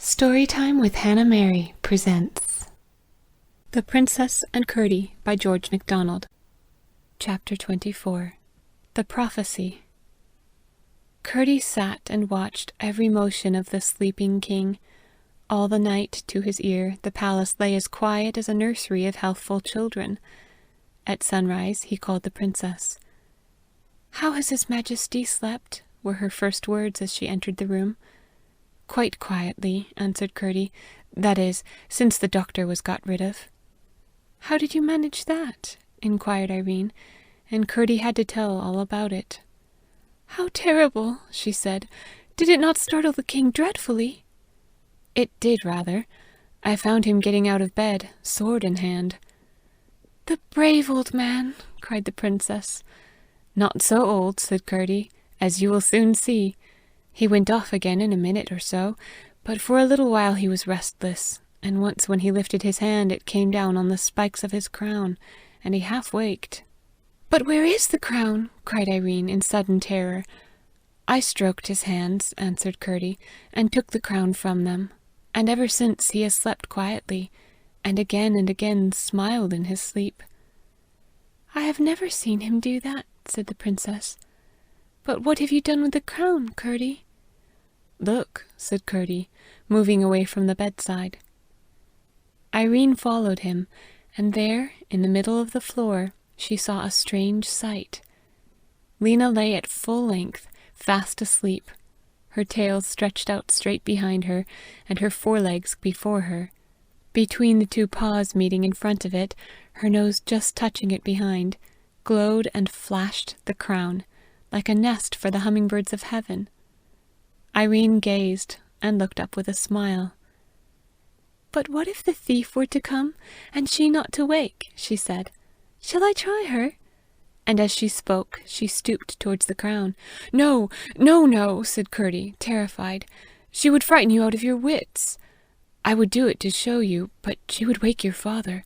Storytime with Hannah Mary presents The Princess and Curdie by George MacDonald. Chapter 24. The Prophecy. Curdie sat and watched every motion of the sleeping king. All the night, to his ear, the palace lay as quiet as a nursery of healthful children. At sunrise he called the princess. "How has his majesty slept?" were her first words as she entered the room. "Quite quietly," answered Curdie. "That is, since the doctor was got rid of." "How did you manage that?" inquired Irene, and Curdie had to tell all about it. "How terrible!" she said. "Did it not startle the king dreadfully?" "It did, rather. I found him getting out of bed, sword in hand." "The brave old man!" cried the princess. "Not so old," said Curdie, "as you will soon see. He went off again in a minute or so, but for a little while he was restless, and once when he lifted his hand it came down on the spikes of his crown, and he half waked." "But where is the crown?" cried Irene in sudden terror. "I stroked his hands," answered Curdie, "and took the crown from them, and ever since he has slept quietly, and again smiled in his sleep." "I have never seen him do that," said the princess. "But what have you done with the crown, Curdie?" "Look," said Curdie, moving away from the bedside. Irene followed him, and there, in the middle of the floor, she saw a strange sight. Lena lay at full length, fast asleep, her tail stretched out straight behind her, and her forelegs before her. Between the two paws meeting in front of it, her nose just touching it behind, glowed and flashed the crown, like a nest for the hummingbirds of heaven. Irene gazed, and looked up with a smile. "But what if the thief were to come, and she not to wake?" she said. "Shall I try her?" And as she spoke, she stooped towards the crown. "No, no, no," said Curdie, terrified. "She would frighten you out of your wits. I would do it to show you, but she would wake your father.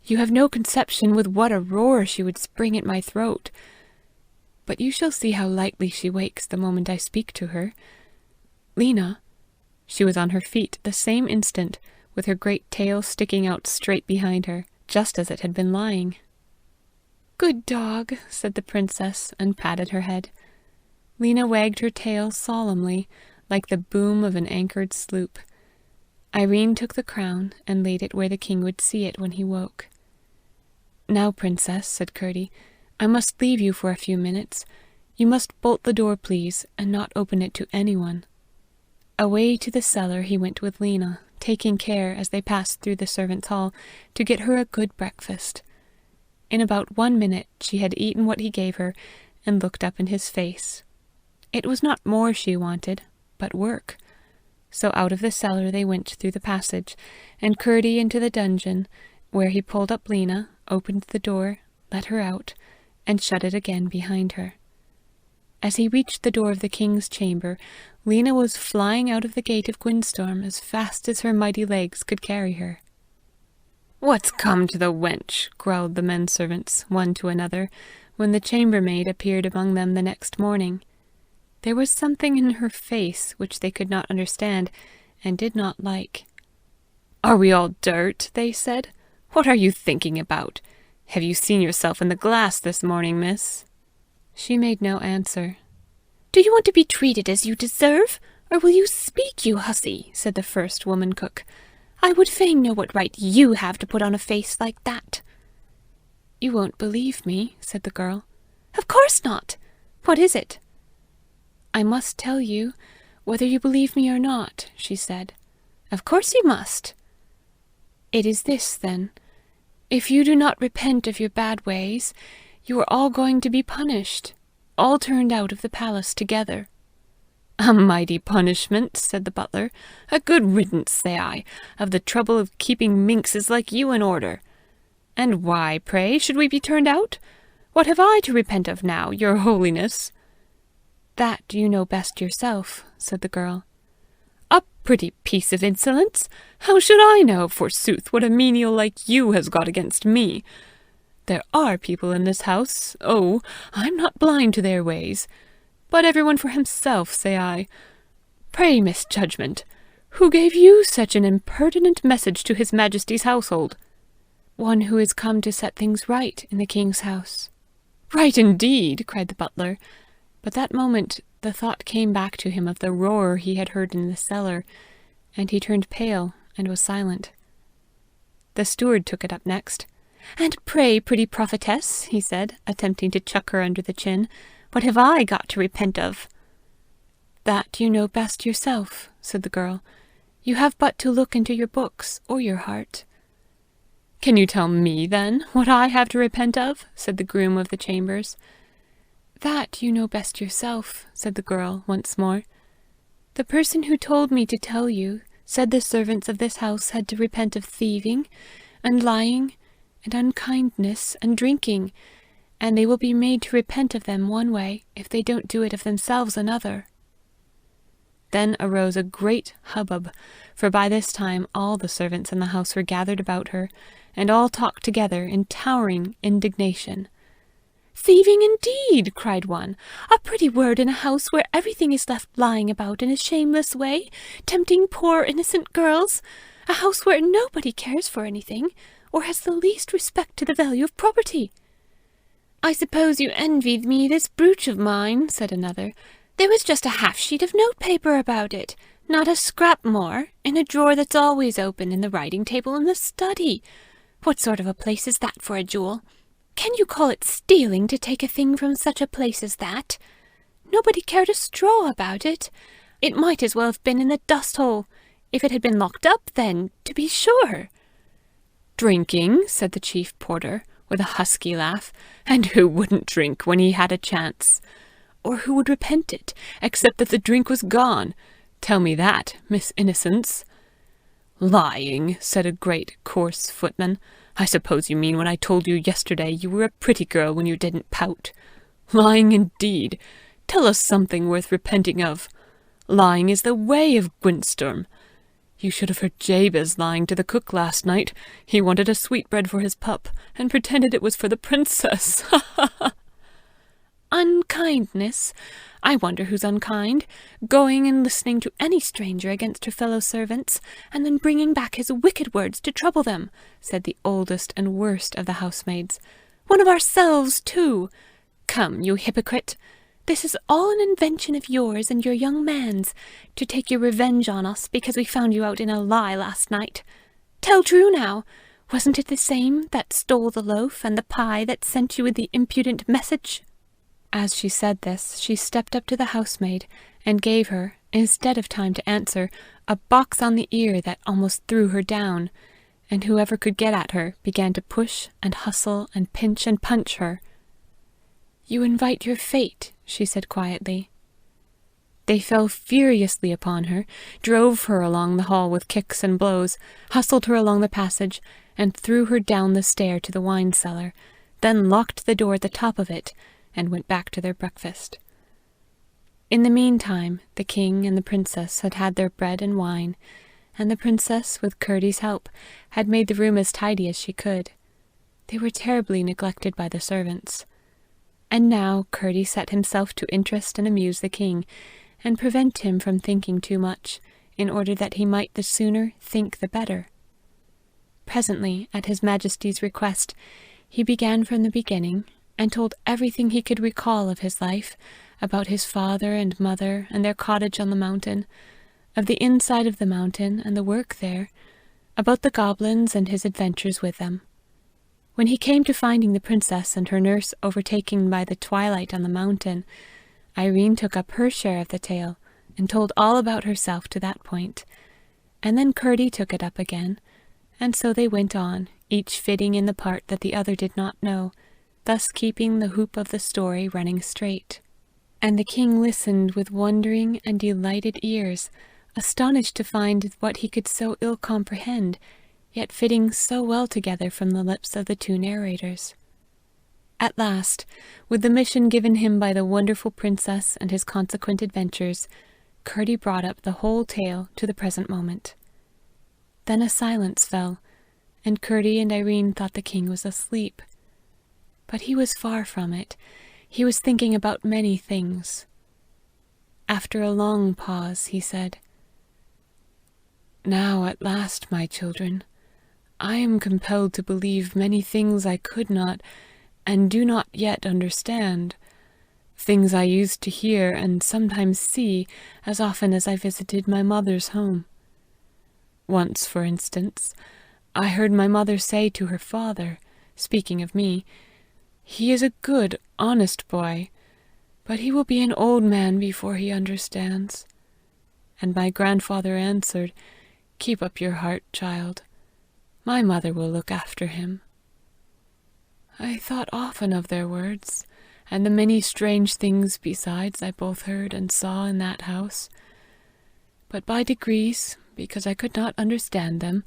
You have no conception with what a roar she would spring at my throat. But you shall see how lightly she wakes the moment I speak to her. Lena." She was on her feet the same instant, with her great tail sticking out straight behind her, just as it had been lying. "Good dog," said the princess, and patted her head. Lena wagged her tail solemnly, like the boom of an anchored sloop. Irene took the crown, and laid it where the king would see it when he woke. "Now, princess," said Curdie, "I must leave you for a few minutes. You must bolt the door, please, and not open it to anyone." Away to the cellar he went with Lena, taking care, as they passed through the servants' hall, to get her a good breakfast. In about 1 minute she had eaten what he gave her, and looked up in his face. It was not more she wanted, but work. So out of the cellar they went through the passage, and Curdie into the dungeon, where he pulled up Lena, opened the door, let her out, and shut it again behind her. As he reached the door of the king's chamber, Lena was flying out of the gate of Gwynstorm as fast as her mighty legs could carry her. "What's come to the wench?" growled the men servants, one to another, when the chambermaid appeared among them the next morning. There was something in her face which they could not understand, and did not like. "Are we all dirt?" they said. "What are you thinking about? Have you seen yourself in the glass this morning, miss?" She made no answer. "Do you want to be treated as you deserve, or will you speak, you hussy?" said the first woman cook. "I would fain know what right you have to put on a face like that." "You won't believe me," said the girl. "Of course not. What is it?" "I must tell you, whether you believe me or not," she said. "Of course you must." "It is this, then. If you do not repent of your bad ways, you are all going to be punished, all turned out of the palace together." "A mighty punishment," said the butler. "A good riddance, say I, of the trouble of keeping minxes like you in order. And why, pray, should we be turned out? What have I to repent of now, your holiness?" "That you know best yourself," said the girl. "A pretty piece of insolence! How should I know, forsooth, what a menial like you has got against me? There are people in this house, oh, I'm not blind to their ways, but everyone for himself, say I. Pray, misjudgment, Who gave you such an impertinent message to his Majesty's household? One who is come to set things right in the king's house. Right indeed, cried the butler, but that moment the thought came back to him of the roar he had heard in the cellar, and he turned pale and was silent. The steward took it up next. And pray, pretty prophetess, he said, attempting to chuck her under the chin, what have I got to repent of? That you know best yourself, said the girl. You have but to look into your books or your heart. Can you tell me, then, what I have to repent of? Said the groom of the chambers. That you know best yourself, said the girl once more. The person who told me to tell you said the servants of this house had to repent of thieving, and lying, and unkindness, and drinking, and they will be made to repent of them one way, if they don't do it of themselves another. Then arose a great hubbub, for by this time all the servants in the house were gathered about her, and all talked together in towering indignation. Thieving indeed, cried one. A pretty word in a house where everything is left lying about in a shameless way, tempting poor innocent girls. A house where nobody cares for anything, or has the least respect to the value of property. I suppose you envied me this brooch of mine, said another. There was just a half-sheet of note-paper about it, not a scrap more, in a drawer that's always open in the writing-table in the study. What sort of a place is that for a jewel? Can you call it stealing to take a thing from such a place as that? Nobody cared a straw about it. It might as well have been in the dust-hole. If it had been locked up, then, to be sure. Drinking, said the chief porter, with a husky laugh, and who wouldn't drink when he had a chance? Or who would repent it, except that the drink was gone? Tell me that, Miss Innocence. Lying, said a great, coarse footman. I suppose you mean when I told you yesterday you were a pretty girl when you didn't pout. Lying indeed. Tell us something worth repenting of. Lying is the way of Gwyntystorm. You should have heard Jabez lying to the cook last night. He wanted a sweetbread for his pup, and pretended it was for the princess. Ha ha ha! Unkindness? I wonder who's unkind, going and listening to any stranger against her fellow servants, and then bringing back his wicked words to trouble them, said the oldest and worst of the housemaids. One of ourselves, too! Come, you hypocrite! This is all an invention of yours and your young man's, to take your revenge on us because we found you out in a lie last night. Tell true now, wasn't it the same that stole the loaf and the pie that sent you with the impudent message? As she said this, she stepped up to the housemaid, and gave her, instead of time to answer, a box on the ear that almost threw her down, and whoever could get at her began to push and hustle and pinch and punch her. You invite your fate, she said quietly. They fell furiously upon her, drove her along the hall with kicks and blows, hustled her along the passage, and threw her down the stair to the wine cellar, then locked the door at the top of it, and went back to their breakfast. In the meantime, the king and the princess had had their bread and wine, and the princess, with Curdie's help, had made the room as tidy as she could. They were terribly neglected by the servants. And now Curdie set himself to interest and amuse the king, and prevent him from thinking too much, in order that he might the sooner think the better. Presently, at his Majesty's request, he began from the beginning, and told everything he could recall of his life, about his father and mother and their cottage on the mountain, of the inside of the mountain and the work there, about the goblins and his adventures with them. When he came to finding the princess and her nurse overtaken by the twilight on the mountain, Irene took up her share of the tale, and told all about herself to that point, and then Curdie took it up again, and so they went on, each fitting in the part that the other did not know, thus keeping the hoop of the story running straight. And the king listened with wondering and delighted ears, astonished to find what he could so ill comprehend, yet fitting so well together from the lips of the two narrators. At last, with the mission given him by the wonderful princess and his consequent adventures, Curdie brought up the whole tale to the present moment. Then a silence fell, and Curdie and Irene thought the king was asleep. But he was far from it. He was thinking about many things. After a long pause, he said, Now, at last, my children, I am compelled to believe many things I could not and do not yet understand, things I used to hear and sometimes see as often as I visited my mother's home. Once, for instance, I heard my mother say to her father, speaking of me, "He is a good, honest boy, but he will be an old man before he understands." And my grandfather answered, "Keep up your heart, child. My mother will look after him." I thought often of their words, and the many strange things besides I both heard and saw in that house. But by degrees, because I could not understand them,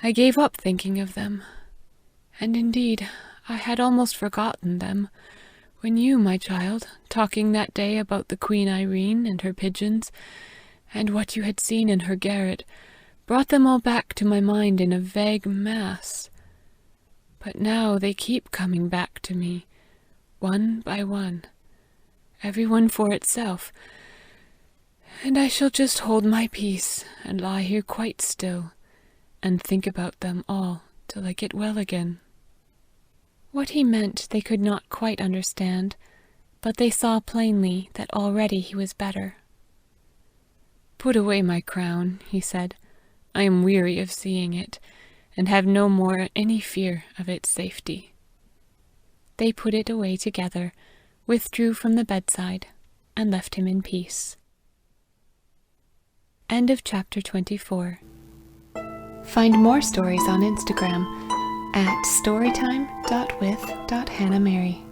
I gave up thinking of them. And indeed, I had almost forgotten them, when you, my child, talking that day about the Queen Irene and her pigeons, and what you had seen in her garret, brought them all back to my mind in a vague mass. But now they keep coming back to me, one by one, every one for itself, and I shall just hold my peace and lie here quite still, and think about them all till I get well again." What he meant they could not quite understand, but they saw plainly that already he was better. "Put away my crown," he said. "I am weary of seeing it, and have no more any fear of its safety." They put it away together, withdrew from the bedside, and left him in peace. End of chapter 24. Find more stories on Instagram at storytime.with.hannahmary.